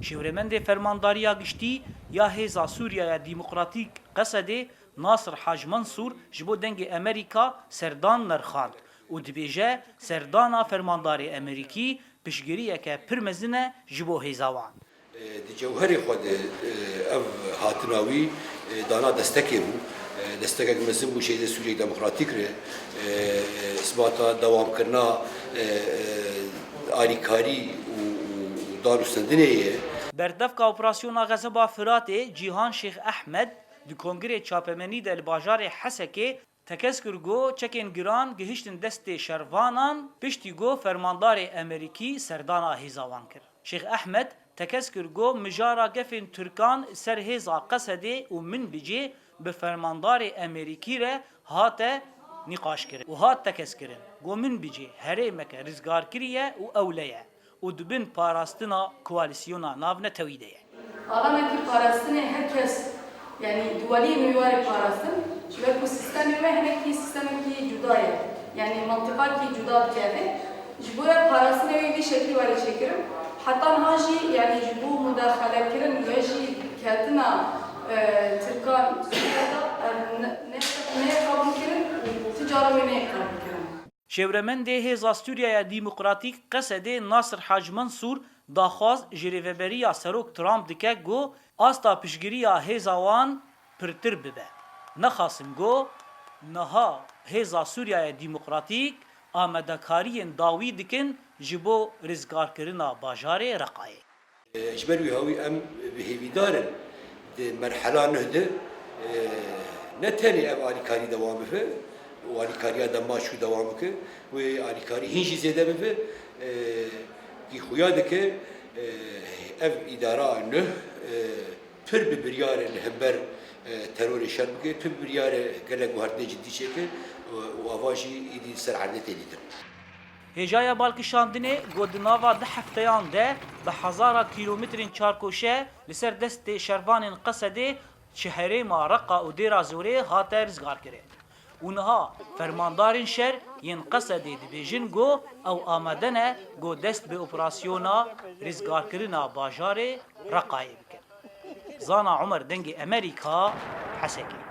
شورمند فرمانداریا گشتی یا هیزا سوریه دموکراتیک قصد ناصر حاج منصور جبو دنگ امریکا سردان نرخاند و دبیجه سردانا فرمانداری امریکی پشگیریه که پرمزنه جبو هیزاوان. دی جوهری خود او هاتناوی دانا دستکی بو دستک مزن بو شیء سوریه دموکراتیک ره اثباتا دوام کرنا آریکاری و داروستندنیه. بردفق اپراسیون غزبا فرات جیهان شیخ احمد دی کنگره چاپمنی دل باجار حسکه تکسکر گو چکن گران گهشتن دست شروانان پشتی گو فرماندار امریکی سردانا هیزاوان کرد. شیخ احمد تکسکر گو مجارا گفن ترکان سر هیزا قصده و من بجی به فرماندار امریکی ره هات نقاش کرد و هات تکسکرن گو من بجی هره مکه رزگار کریه و اولیه و دبن پاراستنا کوالسیونا ناونا تویده. آدم کی پاراستنه herkes yani duali mübarek parasın ve bu sistemi ve hele ki sistemi ki cudaya yani mantıka ki cuda kâfe jibura parasını ve bir şekli var çekirim hatta haji yani bu müdahale kirin ve ji katina Türkan ne kabul kirin ticaret ve ne kabul kirin. شورمند هیزا سوریه دموکراتیک قصد ناصر حاج منصور داخواست جریوبریا سروک ترامپ دکه گو آستا پشگیریا هیزاوان پرتر ببه. نخاسم گو نها هیزا سوریه دموکراتیک آمدکارین داوی دکن جبو رزگار کرنا باجار رقای. اجبروی هاوی ام بهیویدارن مرحله نهده نتنی ام آلیکاری دوام بفه و آلیکاریا دما شو دوام که و آلیکاری هیچی زیاده بفه کی خویاده که اف اداره نه پر ببریار لهبر ترور شر بکه پر ببریار گله گوهرده جدی چکه و آواشی ایدی سر عرضه دیدن. هجای بالکشاندنه گودناوا ده هفتهان ده به هزارا کیلومترین چارکوشه لسر دست شروان قصده شهره ما رقا و دیرا زوره هاته رزگار کرد. اونها فرماندارین شهر ین قصده دیبیجن گو او آمدنه گو دست به اپراسیونا رزگار کرنا باجار رقای بکن. زانا عمر دنگ امریکا حسکی.